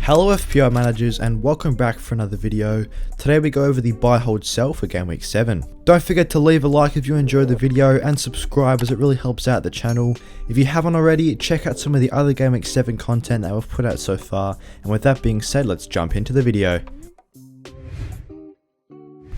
Hello FPL managers and welcome back for another video. Today we go over the buy hold sell for Gameweek 7. Don't forget to leave a like if you enjoyed the video and subscribe as it really helps out the channel. If you haven't already, check out some of the other Gameweek 7 content that we've put out so far, and with that being said, let's jump into the video.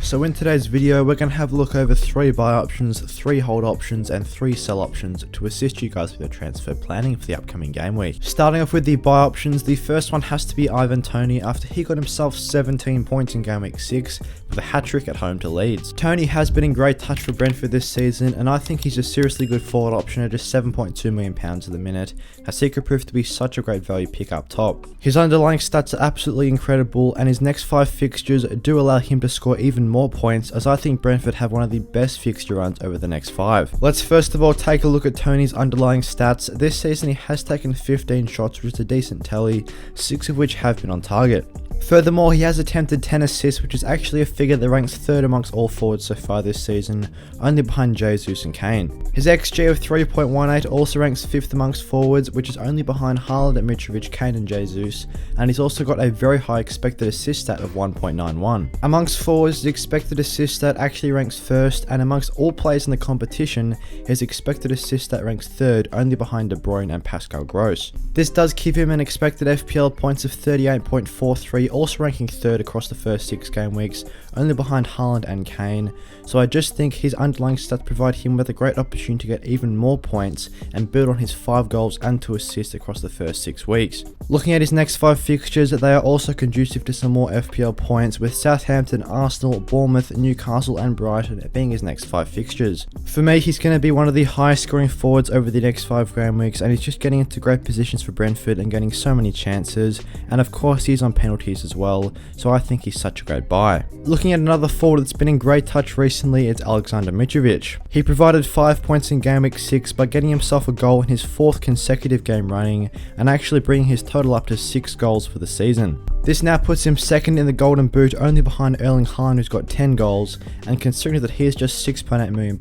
So in today's video, we're going to have a look over 3 buy options, 3 hold options and 3 sell options to assist you guys with your transfer planning for the upcoming game week. Starting off with the buy options, the first one has to be Ivan Toney after he got himself 17 points in Game Week 6 with a hat-trick at home to Leeds. Toney has been in great touch for Brentford this season, and I think he's a seriously good forward option at just £7.2 million at the minute, as he could prove to be such a great value pick up top. His underlying stats are absolutely incredible, and his next 5 fixtures do allow him to score even more points, as I think Brentford have one of the best fixture runs over the next 5. Let's first of all take a look at Toney's underlying stats. This season he has taken 15 shots, which is a decent tally, 6 of which have been on target. Furthermore, he has attempted 10 assists, which is actually a figure that ranks 3rd amongst all forwards so far this season, only behind Jesus and Kane. His XG of 3.18 also ranks 5th amongst forwards, which is only behind Haaland, Mitrovic, Kane and Jesus, and he's also got a very high expected assist stat of 1.91. Amongst forwards, his expected assist stat actually ranks 1st, and amongst all players in the competition, his expected assist stat ranks 3rd, only behind De Bruyne and Pascal Gross. This does give him an expected FPL points of 38.43, also ranking 3rd across the first 6 game weeks, only behind Haaland and Kane, so I just think his underlying stats provide him with a great opportunity to get even more points and build on his 5 goals and 2 assists across the first 6 weeks. Looking at his next 5 fixtures, they are also conducive to some more FPL points, with Southampton, Arsenal, Bournemouth, Newcastle and Brighton being his next 5 fixtures. For me, he's going to be one of the highest scoring forwards over the next 5 game weeks, and he's just getting into great positions for Brentford and getting so many chances, and of course he's on penalties as well, so I think he's such a great buy. Looking at another forward that's been in great touch recently, it's Alexander Mitrovic. He provided 5 points in Game Week 6 by getting himself a goal in his 4th consecutive game running, and actually bringing his total up to 6 goals for the season. This now puts him 2nd in the Golden Boot, only behind Erling Haaland, who's got 10 goals, and considering that he is just £6.8 million,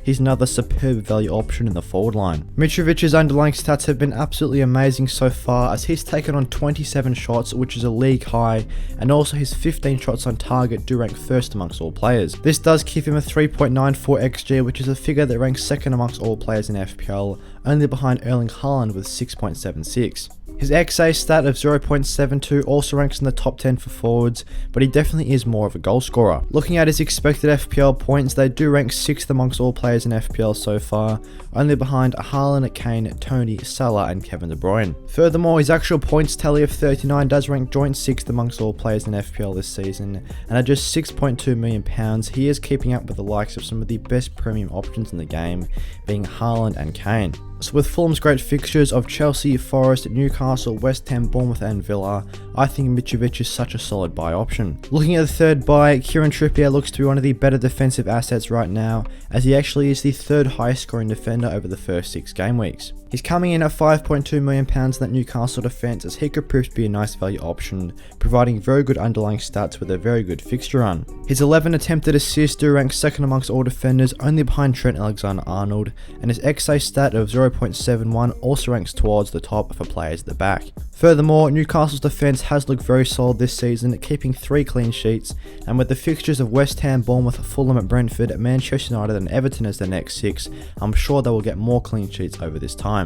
he's another superb value option in the forward line. Mitrovic's underlying stats have been absolutely amazing so far, as he's taken on 27 shots, which is a league high, and also his 15 shots on target do rank 1st amongst all players. This does give him a 3.94 XG, which is a figure that ranks 2nd amongst all players in FPL, only behind Erling Haaland with 6.76. His XA stat of 0.72 also ranks in the top 10 for forwards, but he definitely is more of a goal scorer. Looking at his expected FPL points, they do rank 6th amongst all players in FPL so far, only behind Haaland, Kane, Toney, Salah and Kevin De Bruyne. Furthermore, his actual points tally of 39 does rank joint 6th amongst all players in FPL this season, and at just £6.2 million, he is keeping up with the likes of some of the best premium options in the game, being Haaland and Kane. So with Fulham's great fixtures of Chelsea, Forest, Newcastle, West Ham, Bournemouth and Villa, I think Mitrovic is such a solid buy option. Looking at the 3rd buy, Kieran Trippier looks to be one of the better defensive assets right now, as he actually is the 3rd highest scoring defender over the first 6 game weeks. He's coming in at £5.2 million in that Newcastle defence, as he could prove to be a nice value option, providing very good underlying stats with a very good fixture run. His 11 attempted assists do rank 2nd amongst all defenders, only behind Trent Alexander-Arnold, and his XA stat of 0.71 also ranks towards the top for players at the back. Furthermore, Newcastle's defence has looked very solid this season, keeping 3 clean sheets, and with the fixtures of West Ham, Bournemouth, Fulham, Brentford, Manchester United and Everton as their next 6, I'm sure they will get more clean sheets over this time.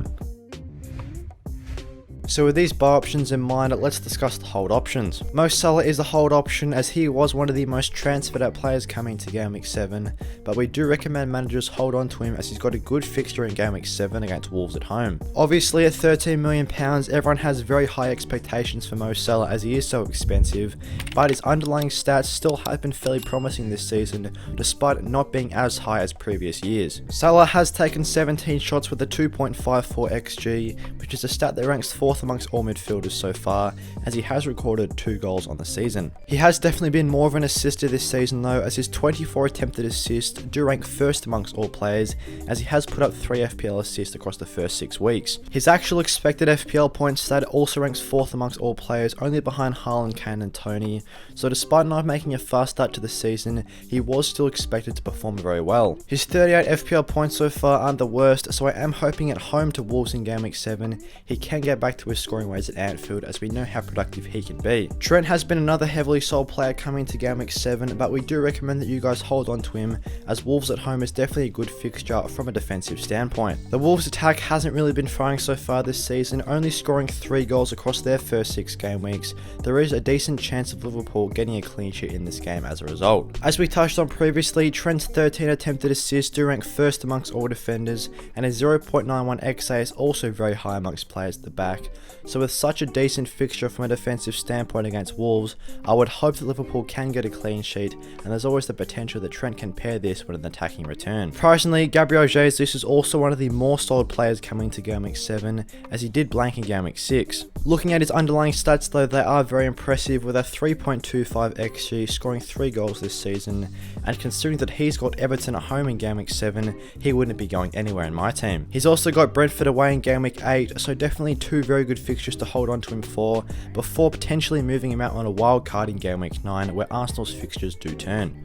So with these buy options in mind, let's discuss the hold options. Mo Salah is a hold option, as he was one of the most transferred out players coming to Game Week 7, but we do recommend managers hold on to him as he's got a good fixture in Game Week 7 against Wolves at home. Obviously at £13 million, everyone has very high expectations for Mo Salah as he is so expensive, but his underlying stats still have been fairly promising this season, despite not being as high as previous years. Salah has taken 17 shots with a 2.54 XG, which is a stat that ranks 4th amongst all midfielders so far, as he has recorded 2 goals on the season. He has definitely been more of an assister this season though, as his 24 attempted assists do rank 1st amongst all players, as he has put up 3 FPL assists across the first 6 weeks. His actual expected FPL points stat also ranks 4th amongst all players, only behind Haaland, Kane and Toney, so despite not making a fast start to the season, he was still expected to perform very well. His 38 FPL points so far aren't the worst, so I am hoping at home to Wolves in Game Week 7, he can get back to to his scoring ways at Anfield, as we know how productive he can be. Trent has been another heavily sold player coming to Gameweek 7, but we do recommend that you guys hold on to him, as Wolves at home is definitely a good fixture from a defensive standpoint. The Wolves attack hasn't really been firing so far this season, only scoring 3 goals across their first 6 game weeks. There is a decent chance of Liverpool getting a clean sheet in this game as a result. As we touched on previously, Trent's 13 attempted assists do rank first amongst all defenders, and his 0.91 XA is also very high amongst players at the back. So with such a decent fixture from a defensive standpoint against Wolves, I would hope that Liverpool can get a clean sheet, and there's always the potential that Trent can pair this with an attacking return. Personally, Gabriel Jesus is also one of the more solid players coming to Gameweek 7, as he did blank in Gameweek 6. Looking at his underlying stats though, they are very impressive, with a 3.25 XG, scoring 3 goals this season, and considering that he's got Everton at home in Gameweek 7, he wouldn't be going anywhere in my team. He's also got Brentford away in Gameweek 8, so definitely 2 very good fixtures to hold on to him for, before potentially moving him out on a wild card in Gameweek 9, where Arsenal's fixtures do turn.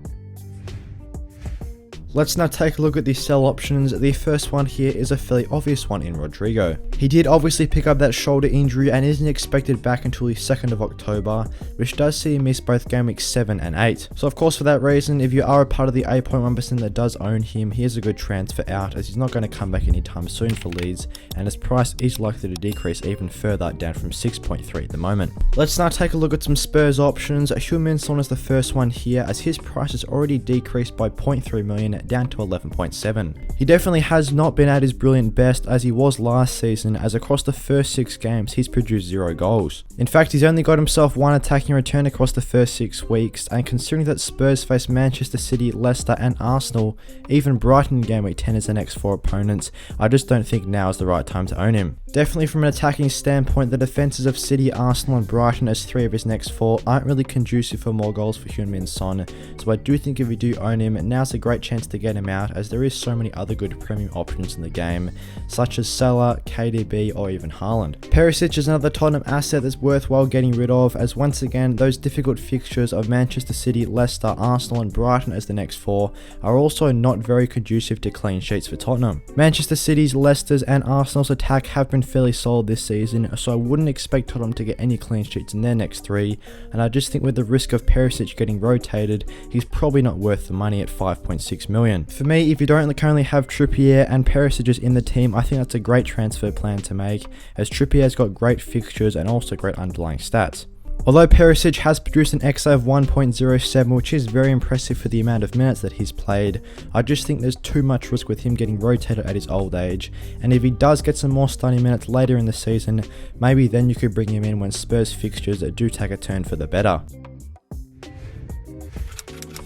Let's now take a look at the sell options. The first one here is a fairly obvious one in Rodrigo. He did obviously pick up that shoulder injury and isn't expected back until the 2nd of October, which does see him miss both game weeks 7 and 8. So of course, for that reason, if you are a part of the 8.1% that does own him, he is a good transfer out, as he's not going to come back anytime soon for Leeds, and his price is likely to decrease even further, down from 6.3 at the moment. Let's now take a look at some Spurs options. Heung-min Son is the first one here, as his price has already decreased by 0.3 million, down to 11.7. He definitely has not been at his brilliant best as he was last season, as across the first 6 games he's produced 0 goals. In fact, he's only got himself 1 attacking return across the first 6 weeks, and considering that Spurs face Manchester City, Leicester and Arsenal, even Brighton in Game Week 10 as their next 4 opponents, I just don't think now is the right time to own him. Definitely from an attacking standpoint, the defences of City, Arsenal and Brighton as 3 of his next 4 aren't really conducive for more goals for Heung-min Son, so I do think if you do own him, now's a great chance to get him out, as there is so many other good premium options in the game, such as Salah, KDB or even Haaland. Perisic is another Tottenham asset that's worthwhile getting rid of, as once again those difficult fixtures of Manchester City, Leicester, Arsenal and Brighton as the next 4 are also not very conducive to clean sheets for Tottenham. Manchester City's, Leicester's and Arsenal's attack have been fairly solid this season, so I wouldn't expect Tottenham to get any clean sheets in their next 3, and I just think with the risk of Perisic getting rotated, he's probably not worth the money at 5.6 million. For me, if you don't currently have Trippier and Perisic is in the team, I think that's a great transfer plan to make, as Trippier's got great fixtures and also great underlying stats. Although Perisic has produced an XA of 1.07, which is very impressive for the amount of minutes that he's played, I just think there's too much risk with him getting rotated at his old age, and if he does get some more starting minutes later in the season, maybe then you could bring him in when Spurs fixtures do take a turn for the better.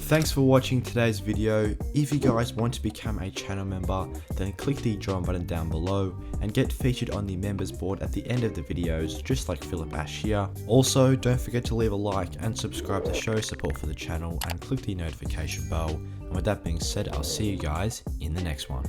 Thanks for watching today's video. If you guys want to become a channel member, then click the join button down below and get featured on the members board at the end of the videos, just like Philip Ash here. Also, don't forget to leave a like and subscribe to show support for the channel, and click the notification bell. And with that being said, I'll see you guys in the next one.